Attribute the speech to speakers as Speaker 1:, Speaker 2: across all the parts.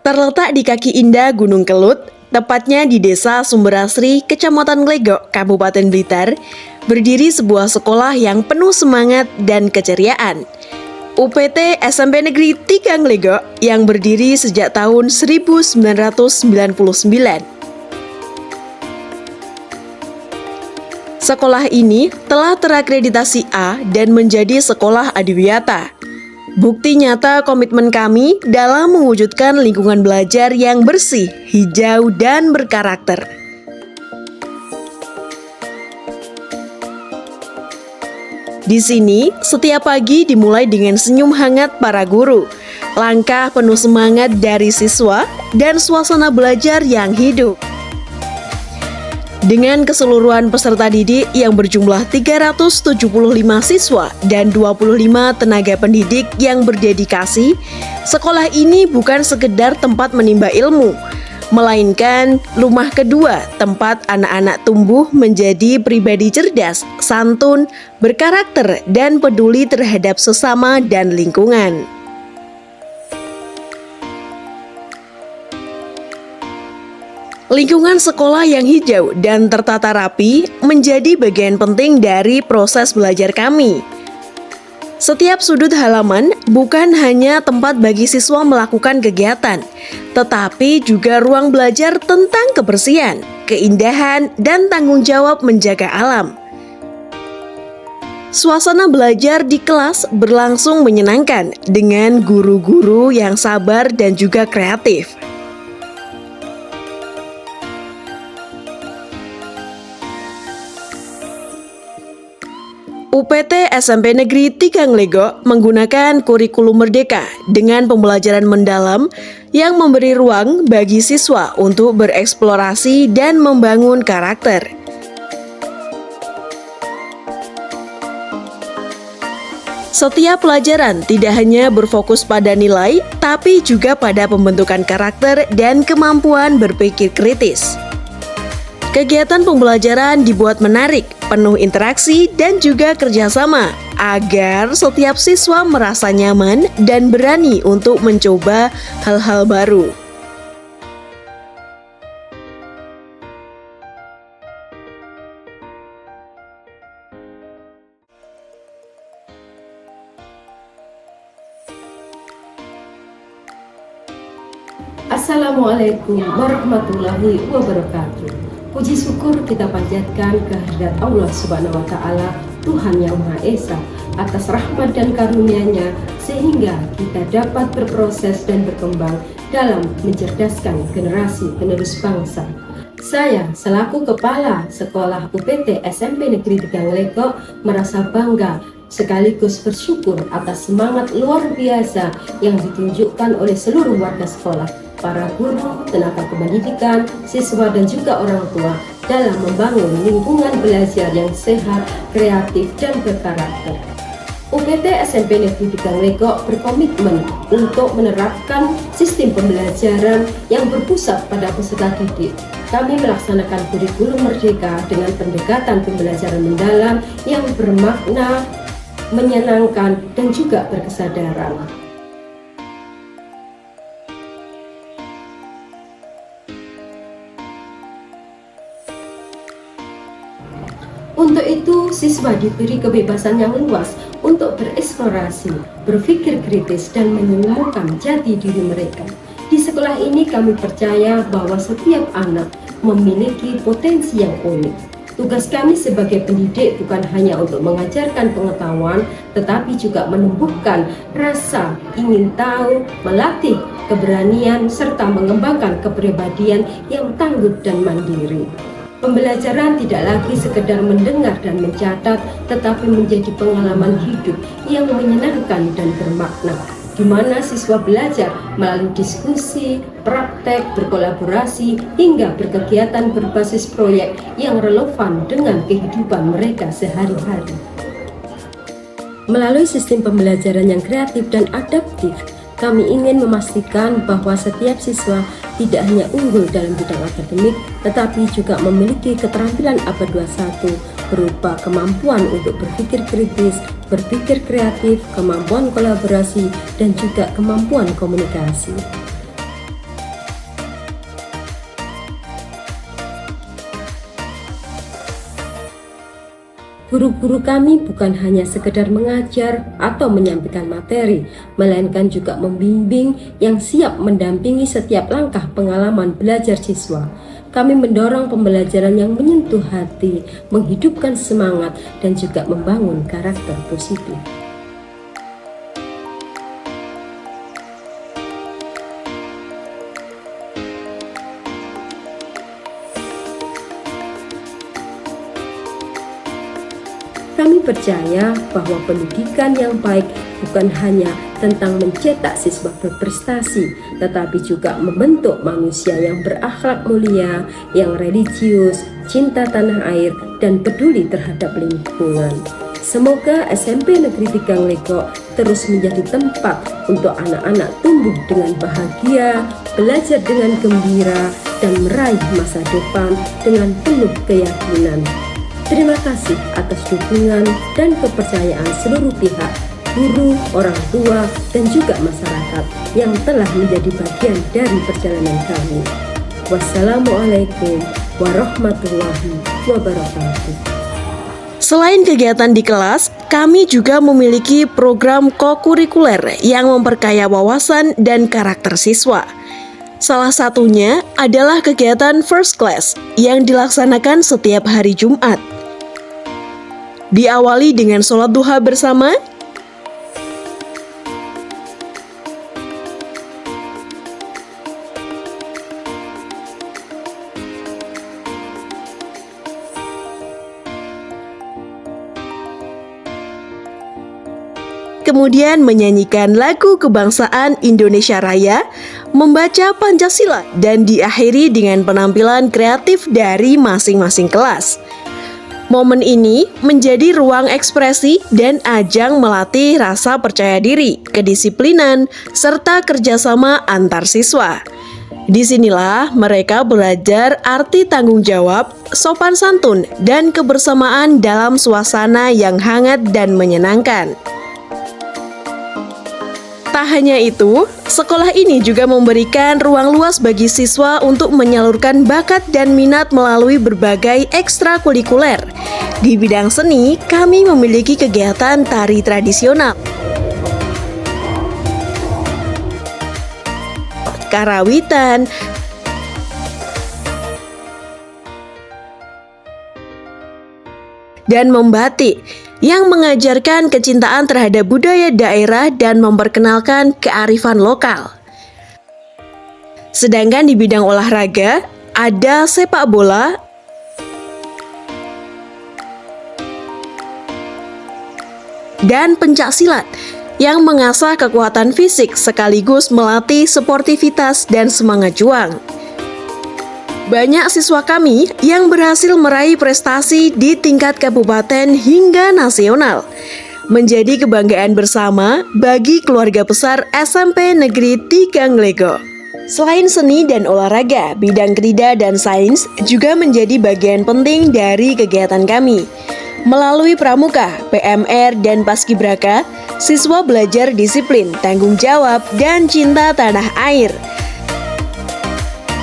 Speaker 1: Terletak di kaki indah Gunung Kelut, tepatnya di Desa Sumberasri, Kecamatan Glegok, Kabupaten Blitar, berdiri sebuah sekolah yang penuh semangat dan keceriaan. UPT SMP Negeri 3 Glegok yang berdiri sejak tahun 1999. Sekolah ini telah terakreditasi A dan menjadi sekolah adiwiyata. Bukti nyata komitmen kami dalam mewujudkan lingkungan belajar yang bersih, hijau, dan berkarakter. Di sini, setiap pagi dimulai dengan senyum hangat para guru, langkah penuh semangat dari siswa, dan suasana belajar yang hidup. Dengan keseluruhan peserta didik yang berjumlah 375 siswa dan 25 tenaga pendidik yang berdedikasi, sekolah ini bukan sekedar tempat menimba ilmu, melainkan rumah kedua tempat anak-anak tumbuh menjadi pribadi cerdas, santun, berkarakter, dan peduli terhadap sesama dan lingkungan. Lingkungan sekolah yang hijau dan tertata rapi menjadi bagian penting dari proses belajar kami. Setiap sudut halaman bukan hanya tempat bagi siswa melakukan kegiatan, tetapi juga ruang belajar tentang kebersihan, keindahan, dan tanggung jawab menjaga alam. Suasana belajar di kelas berlangsung menyenangkan dengan guru-guru yang sabar dan juga kreatif. UPT SMP Negeri 3 Glegok menggunakan kurikulum merdeka dengan pembelajaran mendalam yang memberi ruang bagi siswa untuk bereksplorasi dan membangun karakter. Setiap pelajaran tidak hanya berfokus pada nilai, tapi juga pada pembentukan karakter dan kemampuan berpikir kritis. Kegiatan pembelajaran dibuat menarik, penuh interaksi dan juga kerjasama, agar setiap siswa merasa nyaman dan berani untuk mencoba hal-hal baru.
Speaker 2: Assalamualaikum warahmatullahi wabarakatuh. Puji syukur kita panjatkan kehadirat Allah Subhanahu wa Ta'ala, Tuhan Yang Maha Esa, atas rahmat dan karunia-Nya sehingga kita dapat berproses dan berkembang dalam mencerdaskan generasi penerus bangsa. Saya selaku Kepala Sekolah UPT SMP Negeri 3 Glegok merasa bangga sekaligus bersyukur atas semangat luar biasa yang ditunjukkan oleh seluruh warga sekolah, para guru, tenaga kependidikan, siswa, dan juga orang tua dalam membangun lingkungan belajar yang sehat, kreatif, dan berkarakter. UPT SMP Negeri 3 Glegok berkomitmen untuk menerapkan sistem pembelajaran yang berpusat pada peserta didik. Kami melaksanakan kurikulum merdeka dengan pendekatan pembelajaran mendalam yang bermakna, menyenangkan, dan juga berkesadaran. Untuk itu, siswa diberi kebebasan yang luas untuk bereksplorasi, berpikir kritis, dan menemukan jati diri mereka. Di sekolah ini kami percaya bahwa setiap anak memiliki potensi yang unik. Tugas kami sebagai pendidik bukan hanya untuk mengajarkan pengetahuan, tetapi juga menumbuhkan rasa ingin tahu, melatih keberanian, serta mengembangkan kepribadian yang tangguh dan mandiri. Pembelajaran tidak lagi sekedar mendengar dan mencatat, tetapi menjadi pengalaman hidup yang menyenangkan dan bermakna, di mana siswa belajar melalui diskusi, praktek, berkolaborasi, hingga berkegiatan berbasis proyek yang relevan dengan kehidupan mereka sehari-hari. Melalui sistem pembelajaran yang kreatif dan adaptif, kami ingin memastikan bahwa setiap siswa tidak hanya unggul dalam bidang akademik, tetapi juga memiliki keterampilan abad 21 berupa kemampuan untuk berpikir kritis, berpikir kreatif, kemampuan kolaborasi, dan juga kemampuan komunikasi. Guru-guru kami bukan hanya sekedar mengajar atau menyampaikan materi, melainkan juga membimbing yang siap mendampingi setiap langkah pengalaman belajar siswa. Kami mendorong pembelajaran yang menyentuh hati, menghidupkan semangat, dan juga membangun karakter positif. Kami percaya bahwa pendidikan yang baik bukan hanya tentang mencetak siswa berprestasi, tetapi juga membentuk manusia yang berakhlak mulia, yang religius, cinta tanah air, dan peduli terhadap lingkungan. Semoga SMP Negeri Tigang Legok terus menjadi tempat untuk anak-anak tumbuh dengan bahagia, belajar dengan gembira, dan meraih masa depan dengan penuh keyakinan. Terima kasih atas dukungan dan kepercayaan seluruh pihak, guru, orang tua, dan juga masyarakat yang telah menjadi bagian dari perjalanan kami. Wassalamualaikum warahmatullahi wabarakatuh.
Speaker 1: Selain kegiatan di kelas, kami juga memiliki program kokurikuler yang memperkaya wawasan dan karakter siswa. Salah satunya adalah kegiatan First Class yang dilaksanakan setiap hari Jumat. Diawali dengan sholat duha bersama, kemudian menyanyikan lagu kebangsaan Indonesia Raya, membaca Pancasila, dan diakhiri dengan penampilan kreatif dari masing-masing kelas. Momen ini menjadi ruang ekspresi dan ajang melatih rasa percaya diri, kedisiplinan, serta kerjasama antar siswa. Disinilah mereka belajar arti tanggung jawab, sopan santun, dan kebersamaan dalam suasana yang hangat dan menyenangkan. Tak hanya itu, sekolah ini juga memberikan ruang luas bagi siswa untuk menyalurkan bakat dan minat melalui berbagai ekstrakurikuler. Di bidang seni, kami memiliki kegiatan tari tradisional, karawitan, dan membatik, yang mengajarkan kecintaan terhadap budaya daerah dan memperkenalkan kearifan lokal. Sedangkan di bidang olahraga, ada sepak bola, dan pencaksilat yang mengasah kekuatan fisik sekaligus melatih sportivitas dan semangat juang. Banyak siswa kami yang berhasil meraih prestasi di tingkat kabupaten hingga nasional, menjadi kebanggaan bersama bagi keluarga besar SMP Negeri Tigang Legok. Selain seni dan olahraga, bidang krida dan sains juga menjadi bagian penting dari kegiatan kami. Melalui pramuka, PMR, dan paskibraka, siswa belajar disiplin, tanggung jawab, dan cinta tanah air.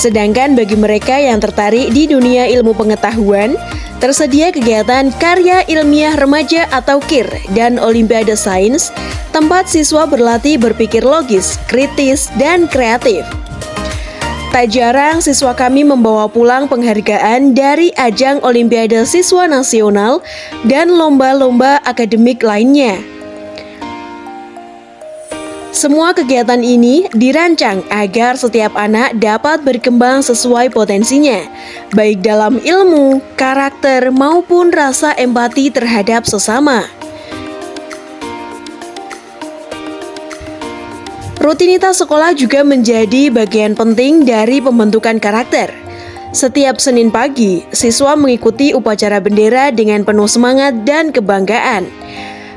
Speaker 1: Sedangkan bagi mereka yang tertarik di dunia ilmu pengetahuan, tersedia kegiatan karya ilmiah remaja atau KIR dan Olimpiade Sains, tempat siswa berlatih berpikir logis, kritis, dan kreatif. Tak jarang siswa kami membawa pulang penghargaan dari ajang Olimpiade Siswa Nasional dan lomba-lomba akademik lainnya. Semua kegiatan ini dirancang agar setiap anak dapat berkembang sesuai potensinya, baik dalam ilmu, karakter, maupun rasa empati terhadap sesama. Rutinitas sekolah juga menjadi bagian penting dari pembentukan karakter. Setiap Senin pagi, siswa mengikuti upacara bendera dengan penuh semangat dan kebanggaan.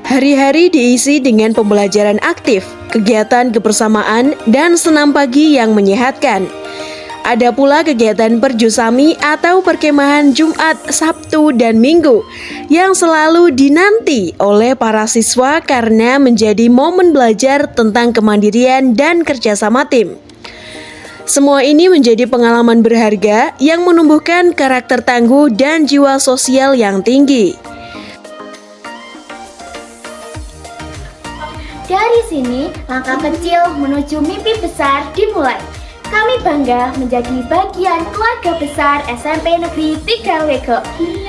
Speaker 1: Hari-hari diisi dengan pembelajaran aktif, kegiatan kebersamaan, dan senam pagi yang menyehatkan. Ada pula kegiatan perjusami atau perkemahan Jumat, Sabtu, dan Minggu yang selalu dinanti oleh para siswa karena menjadi momen belajar tentang kemandirian dan kerjasama tim. Semua ini menjadi pengalaman berharga yang menumbuhkan karakter tangguh dan jiwa sosial yang tinggi.
Speaker 3: Dari sini, langkah kecil menuju mimpi besar dimulai. Kami bangga menjadi bagian keluarga besar SMP Negeri 3 Lego.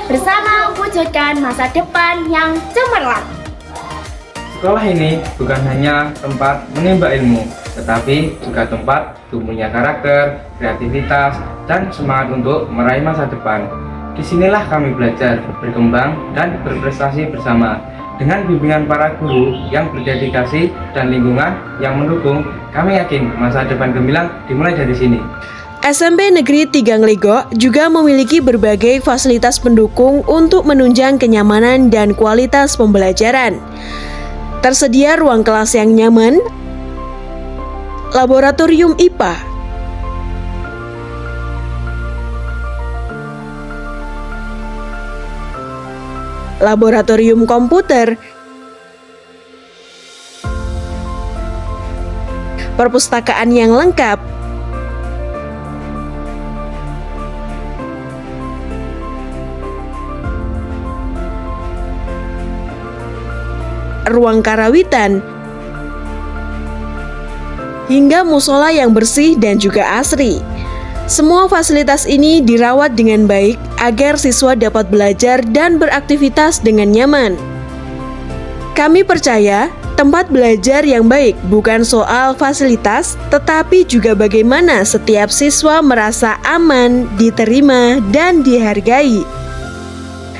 Speaker 3: Bersama mewujudkan masa depan yang cemerlang.
Speaker 4: Sekolah ini bukan hanya tempat menimba ilmu, tetapi juga tempat tumbuhnya karakter, kreativitas, dan semangat untuk meraih masa depan. Disinilah kami belajar, berkembang, dan berprestasi bersama. Dengan bimbingan para guru yang berdedikasi dan lingkungan yang mendukung, kami yakin masa depan gemilang dimulai dari sini.
Speaker 1: SMP Negeri 3 Lego juga memiliki berbagai fasilitas pendukung untuk menunjang kenyamanan dan kualitas pembelajaran. Tersedia ruang kelas yang nyaman, laboratorium IPA, laboratorium komputer, perpustakaan yang lengkap, ruang karawitan, hingga musola yang bersih dan juga asri. Semua fasilitas ini dirawat dengan baik agar siswa dapat belajar dan beraktivitas dengan nyaman. Kami percaya tempat belajar yang baik bukan soal fasilitas, tetapi juga bagaimana setiap siswa merasa aman, diterima, dan dihargai.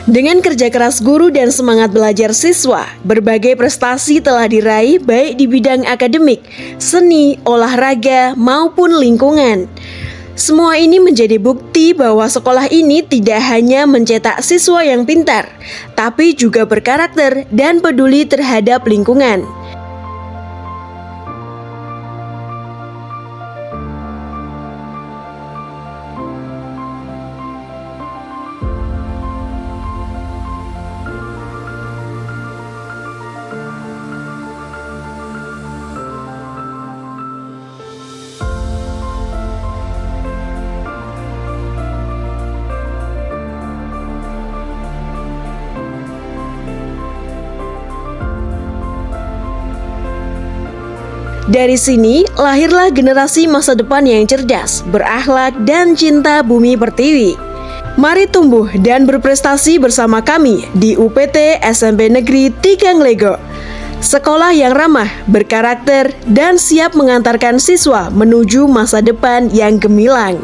Speaker 1: Dengan kerja keras guru dan semangat belajar siswa, berbagai prestasi telah diraih baik di bidang akademik, seni, olahraga, maupun lingkungan. Semua ini menjadi bukti bahwa sekolah ini tidak hanya mencetak siswa yang pintar, tapi juga berkarakter dan peduli terhadap lingkungan. Dari sini, lahirlah generasi masa depan yang cerdas, berakhlak, dan cinta bumi pertiwi. Mari tumbuh dan berprestasi bersama kami di UPT SMP Negeri 3 Lego. Sekolah yang ramah, berkarakter, dan siap mengantarkan siswa menuju masa depan yang gemilang.